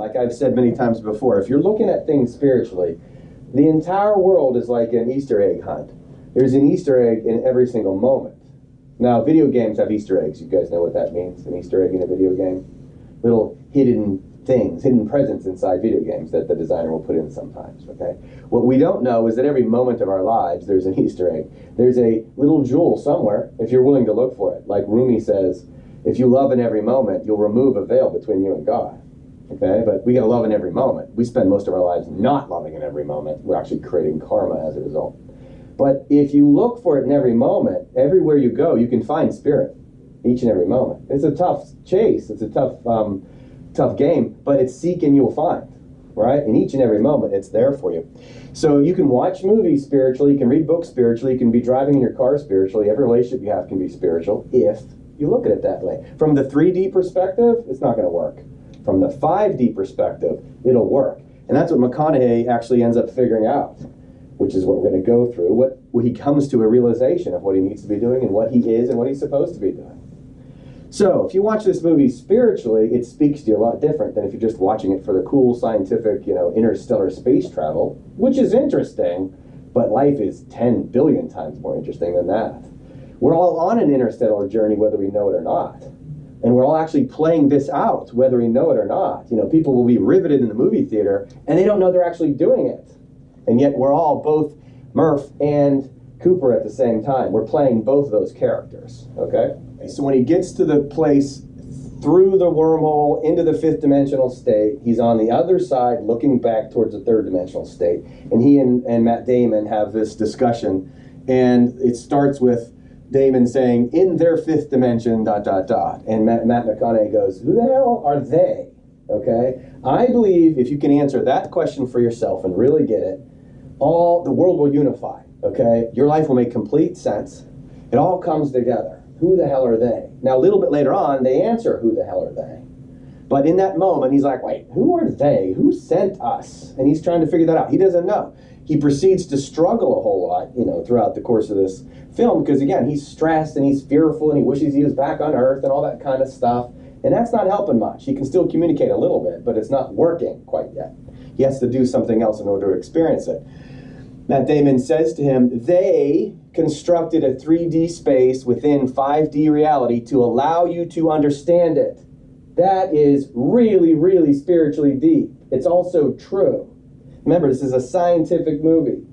like I've said many times before, if you're looking at things spiritually, the entire world is like an Easter egg hunt. There's an Easter egg in every single moment. Now, video games have Easter eggs. You guys know what that means, an Easter egg in a video game? Little hidden things, hidden presents inside video games that the designer will put in sometimes, okay? What we don't know is that every moment of our lives, there's an Easter egg. There's a little jewel somewhere, if you're willing to look for it. Like Rumi says, if you love in every moment, you'll remove a veil between you and God, okay? But we gotta love in every moment. We spend most of our lives not loving in every moment. We're actually creating karma as a result. But if you look for it in every moment, everywhere you go, you can find spirit, each and every moment. It's a tough chase. It's a tough game, but it's seek and you'll find, right? In each and every moment, it's there for you. So you can watch movies spiritually, you can read books spiritually, you can be driving in your car spiritually. Every relationship you have can be spiritual if you look at it that way. From the 3D perspective, it's not going to work. From the 5D perspective, it'll work. And that's what McConaughey actually ends up figuring out, which is what we're going to go through. What he comes to a realization of what he needs to be doing and what he is and what he's supposed to be doing. So, if you watch this movie spiritually, it speaks to you a lot different than if you're just watching it for the cool scientific, interstellar space travel, which is interesting, but life is 10 billion times more interesting than that. We're all on an interstellar journey, whether we know it or not. And we're all actually playing this out, whether we know it or not. People will be riveted in the movie theater, and they don't know they're actually doing it. And yet we're all both Murph and Cooper at the same time. We're playing both of those characters, okay? So when he gets to the place through the wormhole into the fifth dimensional state, he's on the other side looking back towards the third dimensional state. And he and Matt Damon have this discussion. And it starts with Damon saying, in their fifth dimension, ... And Matt McConaughey goes, who the hell are they? Okay? I believe if you can answer that question for yourself and really get it, the world will unify. Okay? Your life will make complete sense. It all comes together. Who the hell are they? Now, a little bit later on, they answer, who the hell are they? But in that moment, he's like, wait, who are they? Who sent us? And he's trying to figure that out. He doesn't know. He proceeds to struggle a whole lot, throughout the course of this film, because, again, he's stressed and he's fearful and he wishes he was back on Earth and all that kind of stuff. And that's not helping much. He can still communicate a little bit, but it's not working quite yet. He has to do something else in order to experience it. Matt Damon says to him, they constructed a 3D space within 5D reality to allow you to understand it. That is really, really spiritually deep. It's also true. Remember, this is a scientific movie.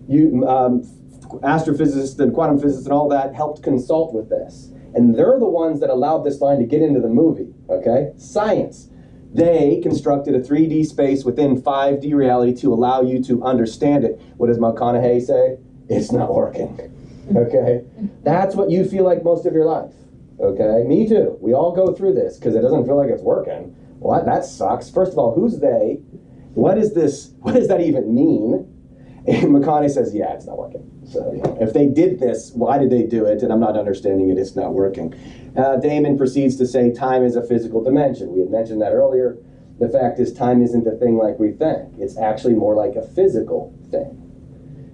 Astrophysicists and quantum physicists and all that helped consult with this. And they're the ones that allowed this line to get into the movie, okay? Science. They constructed a 3D space within 5D reality to allow you to understand it. What does McConaughey say? It's not working, okay? That's what you feel like most of your life, okay? Me too. We all go through this because it doesn't feel like it's working. Well, that sucks. First of all, who's they? What is this? What does that even mean? And McConaughey says, yeah, it's not working. So if they did this, why did they do it? And I'm not understanding it. It's not working. Damon proceeds to say time is a physical dimension. We had mentioned that earlier. The fact is time isn't a thing like we think. It's actually more like a physical thing.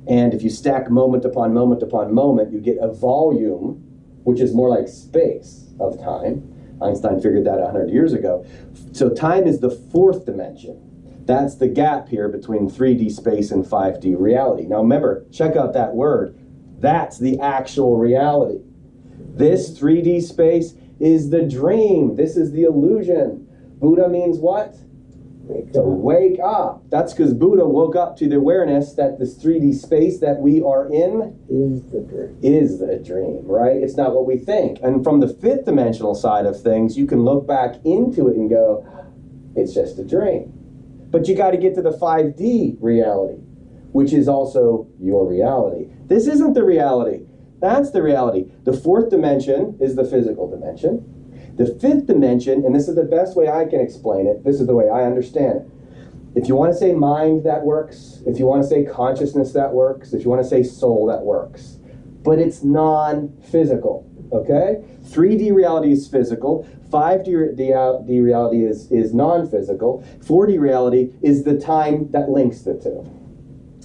And if you stack moment upon moment upon moment, you get a volume, which is more like space of time. Einstein figured that 100 years ago. So time is the fourth dimension. That's the gap here between 3D space and 5D reality. Now remember, check out that word. That's the actual reality. This 3D space is the dream. This is the illusion. Buddha means what? To wake up. That's because Buddha woke up to the awareness that this 3D space that we are in is the dream, right? It's not what we think. And from the fifth dimensional side of things, you can look back into it and go, it's just a dream. But you got to get to the 5D reality, which is also your reality. This isn't the reality. That's the reality. The fourth dimension is the physical dimension. The fifth dimension, and this is the best way I can explain it, this is the way I understand it. If you want to say mind, that works. If you want to say consciousness, that works. If you want to say soul, that works. But it's non-physical, okay? 3D reality is physical. 5D reality is non-physical. 4D reality is the time that links the two.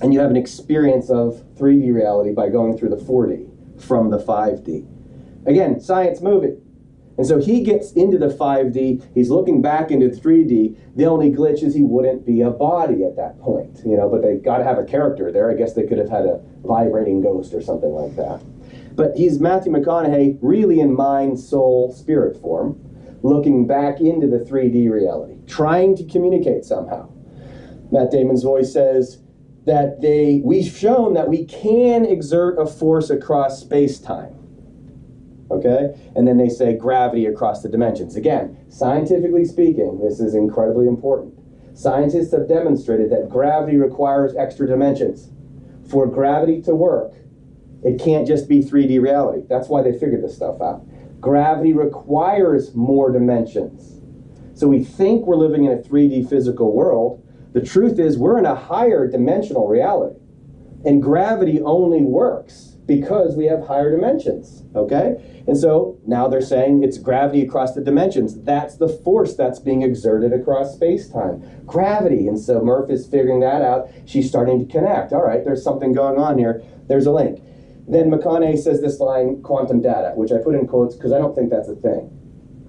And you have an experience of 3D reality by going through the 4D from the 5D. Again, science movie. And so he gets into the 5D, he's looking back into 3D. The only glitch is he wouldn't be a body at that point, but they got to have a character there. I guess they could have had a vibrating ghost or something like that. But he's Matthew McConaughey, really in mind, soul, spirit form, looking back into the 3D reality, trying to communicate somehow. Matt Damon's voice says that we've shown that we can exert a force across space-time. Okay? And then they say gravity across the dimensions. Again, scientifically speaking, this is incredibly important. Scientists have demonstrated that gravity requires extra dimensions. For gravity to work, it can't just be 3D reality. That's why they figured this stuff out. Gravity requires more dimensions. So we think we're living in a 3D physical world. The truth is we're in a higher dimensional reality. And gravity only works because we have higher dimensions, okay? And so now they're saying it's gravity across the dimensions. That's the force that's being exerted across space-time. Gravity. And so Murph is figuring that out. She's starting to connect. All right, there's something going on here. There's a link. Then McConaughey says this line, quantum data, which I put in quotes because I don't think that's a thing,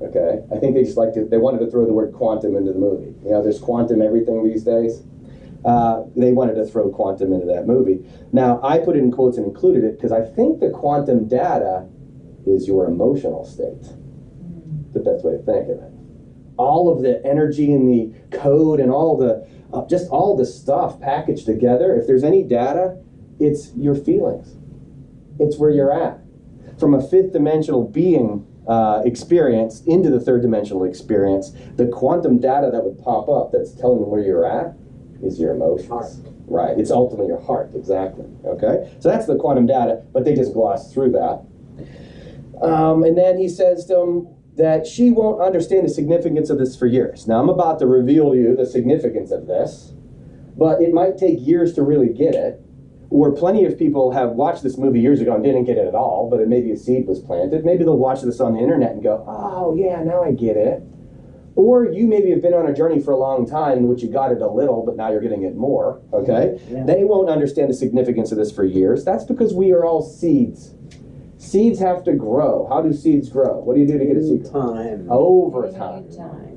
okay? I think they wanted to throw the word quantum into the movie. There's quantum everything these days. They wanted to throw quantum into that movie. Now, I put it in quotes and included it because I think the quantum data is your emotional state. The best way to think of it. All of the energy and the code and all the, just all the stuff packaged together, if there's any data, it's your feelings. It's where you're at. From a fifth dimensional being experience into the third dimensional experience, the quantum data that would pop up that's telling you where you're at is your emotions. Heart. Right. It's ultimately your heart, exactly. Okay? So that's the quantum data, but they just glossed through that. And then he says to him that she won't understand the significance of this for years. Now, I'm about to reveal to you the significance of this, but it might take years to really get it. Or plenty of people have watched this movie years ago and didn't get it at all, but maybe a seed was planted. Maybe they'll watch this on the internet and go, oh, yeah, now I get it. Or you maybe have been on a journey for a long time in which you got it a little, but now you're getting it more, okay? Yeah. They won't understand the significance of this for years. That's because we are all seeds. Seeds have to grow. How do seeds grow? What do you do to get a seed? Time. Over time.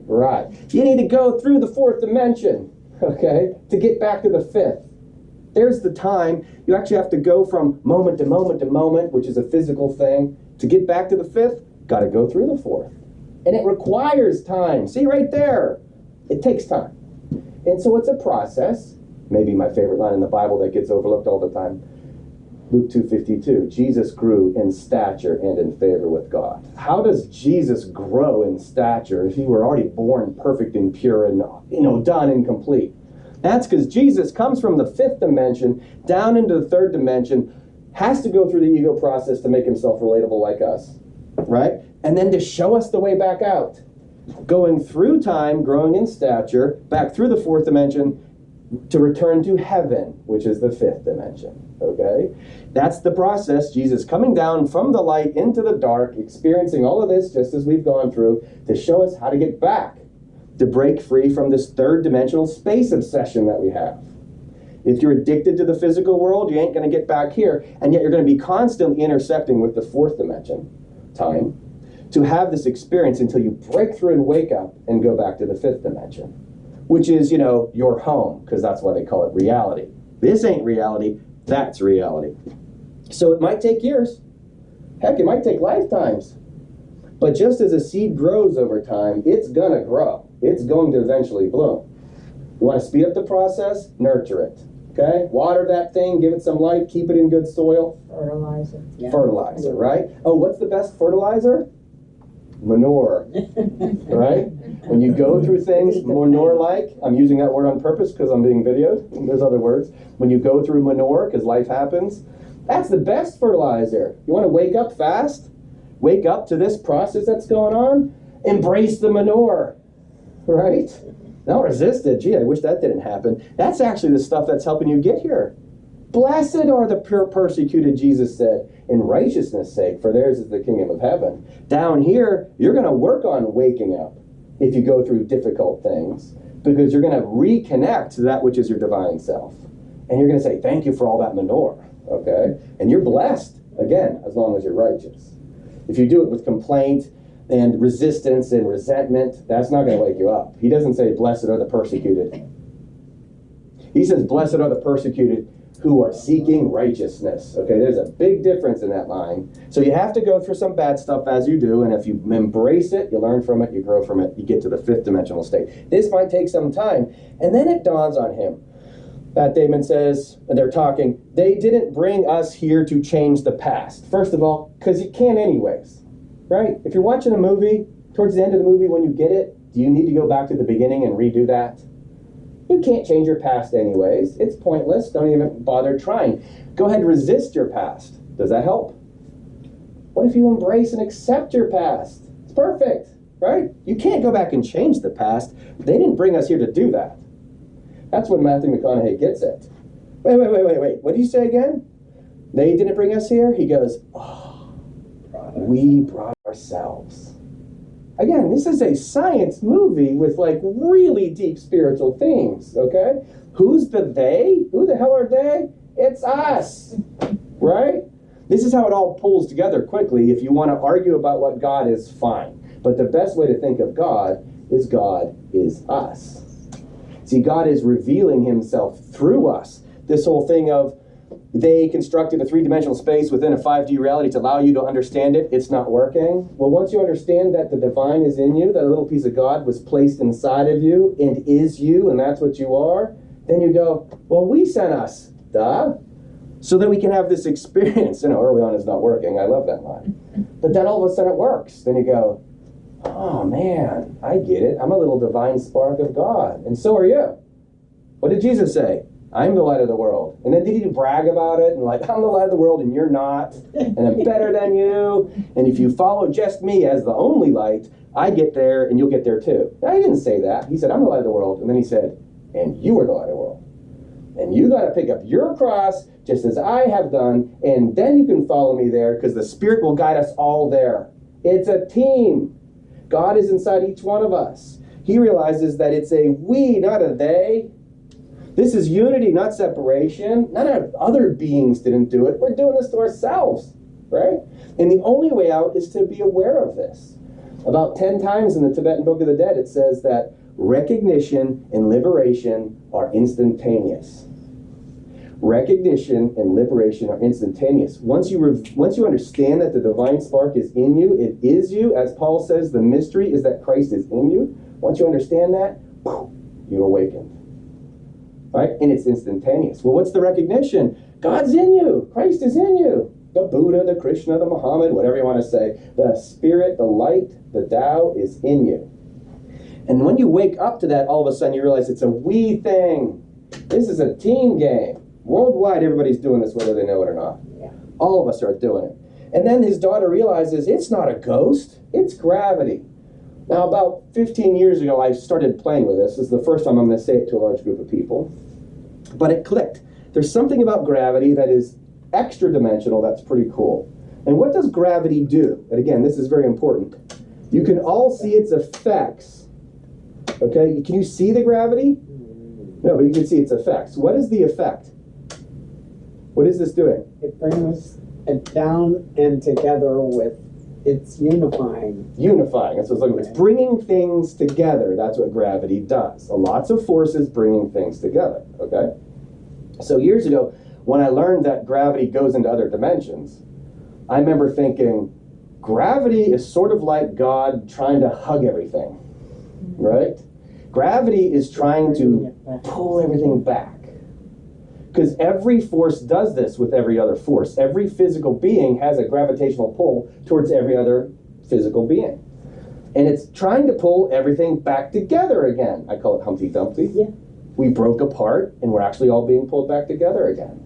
Right. You need to go through the fourth dimension, okay, to get back to the fifth. There's the time. You actually have to go from moment to moment to moment, which is a physical thing. To get back to the fifth, got to go through the fourth. And it requires time. See right there? It takes time. And so it's a process. Maybe my favorite line in the Bible that gets overlooked all the time. Luke 2:52, Jesus grew in stature and in favor with God. How does Jesus grow in stature if he were already born perfect and pure and, done and complete? That's because Jesus comes from the fifth dimension down into the third dimension, has to go through the ego process to make himself relatable like us, right? And then to show us the way back out. Going through time, growing in stature, back through the fourth dimension, to return to heaven, which is the fifth dimension, okay? That's the process. Jesus coming down from the light into the dark, experiencing all of this just as we've gone through, to show us how to get back, to break free from this third dimensional space obsession that we have. If you're addicted to the physical world, you ain't going to get back here, and yet you're going to be constantly intersecting with the fourth dimension, time, to have this experience until you break through and wake up and go back to the fifth dimension, which is, your home, because that's why they call it reality. This ain't reality, that's reality. So it might take years. Heck, it might take lifetimes. But just as a seed grows over time, it's going to grow. It's going to eventually bloom. You want to speed up the process? Nurture it. Okay? Water that thing, give it some light, keep it in good soil. Fertilizer. Yeah. Fertilizer, right? Oh, what's the best fertilizer? Manure, right? When you go through things manure-like, I'm using that word on purpose because I'm being videoed. There's other words. When you go through manure, because life happens, that's the best fertilizer. You want to wake up fast? Wake up to this process that's going on? Embrace the manure, right? Don't resist it. Gee, I wish that didn't happen. That's actually the stuff that's helping you get here. Blessed are the persecuted, Jesus said, in righteousness' sake, for theirs is the kingdom of heaven. Down here, you're going to work on waking up if you go through difficult things, because you're going to reconnect to that which is your divine self. And you're going to say, thank you for all that manure, okay? And you're blessed, again, as long as you're righteous. If you do it with complaint, and resistance and resentment, that's not going to wake you up. He doesn't say, blessed are the persecuted. He says, blessed are the persecuted who are seeking righteousness. Okay, there's a big difference in that line. So you have to go through some bad stuff as you do, and if you embrace it, you learn from it, you grow from it, you get to the fifth dimensional state. This might take some time, and then it dawns on him. Matt Damon says, and they're talking, they didn't bring us here to change the past. First of all, because you can't anyways, right? If you're watching a movie, towards the end of the movie when you get it, do you need to go back to the beginning and redo that? You can't change your past anyways. It's pointless. Don't even bother trying. Go ahead and resist your past. Does that help? What if you embrace and accept your past? It's perfect, right? You can't go back and change the past. They didn't bring us here to do that. That's when Matthew McConaughey gets it. Wait. What did you say again? They didn't bring us here? He goes, we brought ourselves. Again, this is a science movie with like really deep spiritual themes, okay? Who's the they? Who the hell are they? It's us, right? This is how it all pulls together quickly. If you want to argue about what God is, fine. But the best way to think of God is us. See, God is revealing himself through us. This whole thing of they constructed a three-dimensional space within a 5D reality to allow you to understand it. It's not working. Well, once you understand that the divine is in you, that a little piece of God was placed inside of you and is you, and that's what you are, then you go, well, we sent us, duh. So that we can have this experience. Early on it's not working. I love that line. But then all of a sudden it works. Then you go, oh, man, I get it. I'm a little divine spark of God. And so are you. What did Jesus say? I'm the light of the world. And then did he brag about it? And like, I'm the light of the world and you're not. And I'm better than you. And if you follow just me as the only light, I get there and you'll get there too. Now, he didn't say that. He said, I'm the light of the world. And then he said, and you are the light of the world. And you got to pick up your cross just as I have done. And then you can follow me there because the Spirit will guide us all there. It's a team. God is inside each one of us. He realizes that it's a we, not a they. This is unity, not separation. None of other beings didn't do it. We're doing this to ourselves, right? And the only way out is to be aware of this. About 10 times in the Tibetan Book of the Dead, it says that recognition and liberation are instantaneous. Recognition and liberation are instantaneous. Once you understand that the divine spark is in you, it is you. As Paul says, the mystery is that Christ is in you. Once you understand that, you're awakened. Right? And it's instantaneous. Well, what's the recognition? God's in you. Christ is in you. The Buddha, the Krishna, the Muhammad, whatever you want to say. The Spirit, the light, the Tao is in you. And when you wake up to that, all of a sudden you realize it's a we thing. This is a team game. Worldwide, everybody's doing this whether they know it or not. Yeah. All of us are doing it. And then his daughter realizes it's not a ghost. It's gravity. Now, about 15 years ago, I started playing with this. This is the first time I'm going to say it to a large group of people. But it clicked. There's something about gravity that is extra dimensional that's pretty cool. And what does gravity do? And again, this is very important. You can all see its effects. Okay, can you see the gravity? No, but you can see its effects. What is the effect? What is this doing? It brings it down and together with, it's unifying. Unifying, that's what it's looking for. It's bringing things together. That's what gravity does. Lots of forces bringing things together, okay? So years ago, when I learned that gravity goes into other dimensions, I remember thinking, gravity is sort of like God trying to hug everything, right? Gravity is trying to pull everything back. Because every force does this with every other force. Every physical being has a gravitational pull towards every other physical being. And it's trying to pull everything back together again. I call it Humpty Dumpty. Yeah. We broke apart, and we're actually all being pulled back together again.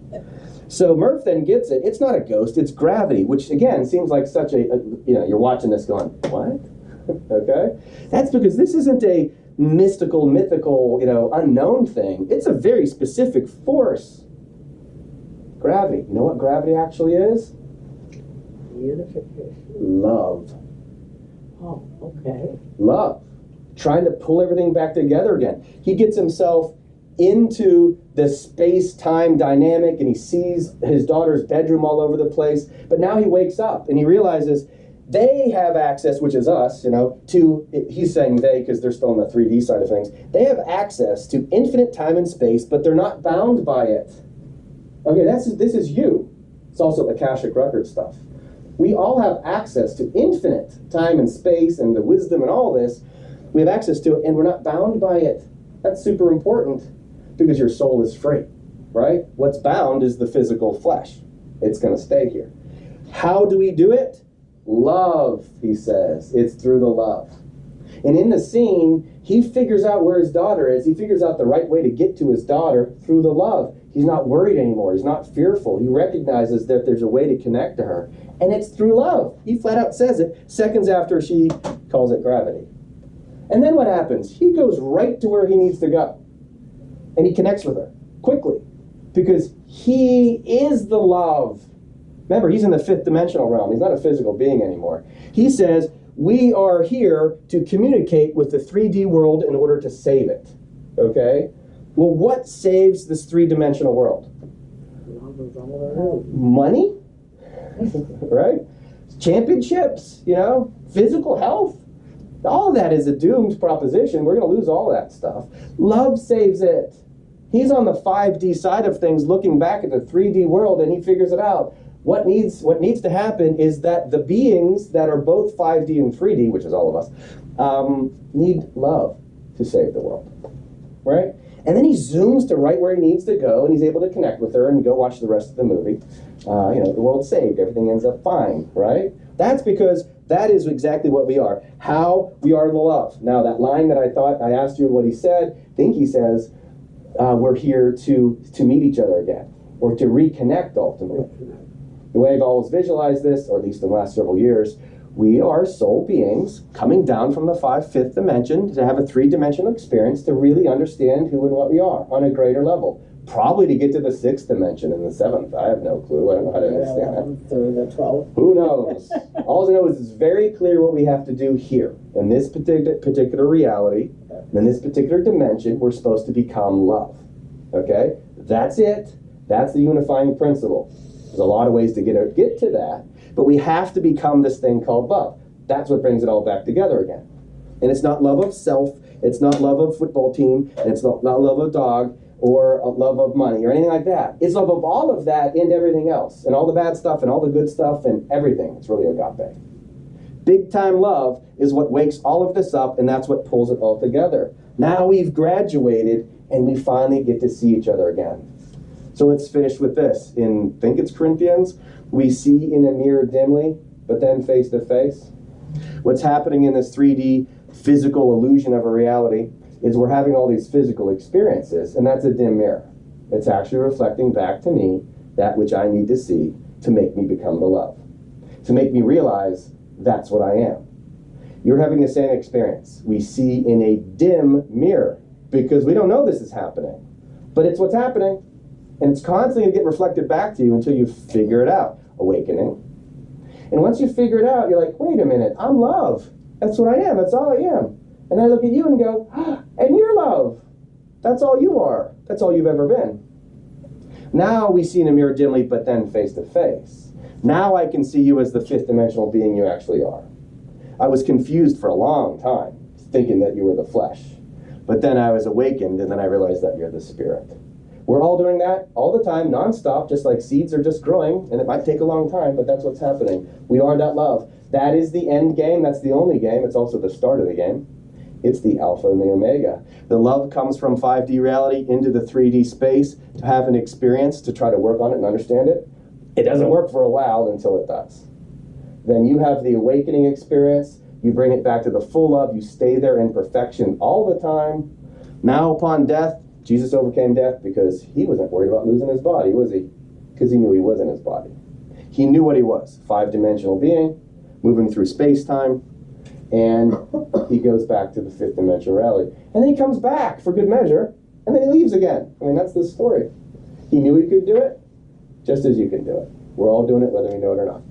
So Murph then gets it. It's not a ghost, it's gravity, which again seems like such a you're watching this going, what? Okay? That's because this isn't a mystical, mythical, unknown thing. It's a very specific force. Gravity. You know what gravity actually is? Unification. Love. Oh, okay. Love. Trying to pull everything back together again. He gets himself into the space-time dynamic and he sees his daughter's bedroom all over the place. But now he wakes up and he realizes They have access, which is us, to, he's saying they because they're still on the 3D side of things. They have access to infinite time and space, but they're not bound by it. Okay, this is you. It's also Akashic record stuff. We all have access to infinite time and space and the wisdom and all this. We have access to it, and we're not bound by it. That's super important because your soul is free, right? What's bound is the physical flesh. It's going to stay here. How do we do it? Love, he says. It's through the love. And in the scene, he figures out where his daughter is. He figures out the right way to get to his daughter through the love. He's not worried anymore. He's not fearful. He recognizes that there's a way to connect to her. And it's through love. He flat out says it seconds after she calls it gravity. And then what happens? He goes right to where he needs to go. And he connects with her quickly. Because he is the love. Remember, he's in the fifth dimensional realm. He's not a physical being anymore. He says, we are here to communicate with the 3D world in order to save it. Okay? Well, what saves this three-dimensional world? Money? Right? Championships, physical health. All of that is a doomed proposition. We're going to lose all that stuff. Love saves it. He's on the 5D side of things looking back at the 3D world, and he figures it out. What needs to happen is that the beings that are both 5D and 3D, which is all of us, need love to save the world. Right? And then he zooms to right where he needs to go, and he's able to connect with her and go watch the rest of the movie. The world's saved. Everything ends up fine, right? That's because that is exactly what we are. How we are the love. Now, that line that I asked you what he said, I think he says, we're here to meet each other again, or to reconnect ultimately. The way I've always visualized this, or at least in the last several years, we are soul beings coming down from the fifth dimension to have a three-dimensional experience to really understand who and what we are on a greater level. Probably to get to the sixth dimension and the seventh. I have no clue. I don't know how to understand that. Through the 12th. Who knows? All I know is it's very clear what we have to do here. In this particular reality, in this particular dimension, we're supposed to become love. Okay? That's it. That's the unifying principle. There's a lot of ways to get to that, but we have to become this thing called love. That's what brings it all back together again. And it's not love of self, it's not love of football team, and it's not love of dog, or a love of money, or anything like that. It's love of all of that and everything else, and all the bad stuff, and all the good stuff, and everything. It's really agape. Big time love is what wakes all of this up, and that's what pulls it all together. Now we've graduated, and we finally get to see each other again. So let's finish with this. I think it's Corinthians, we see in a mirror dimly, but then face to face. What's happening in this 3D physical illusion of a reality is we're having all these physical experiences, and that's a dim mirror. It's actually reflecting back to me that which I need to see to make me become the love, to make me realize that's what I am. You're having the same experience. We see in a dim mirror because we don't know this is happening, but it's what's happening. And it's constantly going to get reflected back to you until you figure it out. Awakening. And once you figure it out, you're like, wait a minute, I'm love. That's what I am. That's all I am. And then I look at you and go, and you're love. That's all you are. That's all you've ever been. Now we see in a mirror dimly, but then face to face. Now I can see you as the fifth dimensional being you actually are. I was confused for a long time, thinking that you were the flesh. But then I was awakened, and then I realized that you're the spirit. We're all doing that all the time, nonstop, just like seeds are just growing, and it might take a long time, but that's what's happening. We are that love. That is the end game. That's the only game. It's also the start of the game. It's the alpha and the omega. The love comes from 5D reality into the 3D space to have an experience, to try to work on it and understand it. It doesn't work for a while until it does. Then you have the awakening experience. You bring it back to the full love. You stay there in perfection all the time. Now upon death, Jesus overcame death because he wasn't worried about losing his body, was he? Because he knew he was in his body. He knew what he was, five-dimensional being, moving through space-time, and he goes back to the fifth dimensional reality. And then he comes back for good measure, and then he leaves again. I mean, that's the story. He knew he could do it, just as you can do it. We're all doing it whether we know it or not.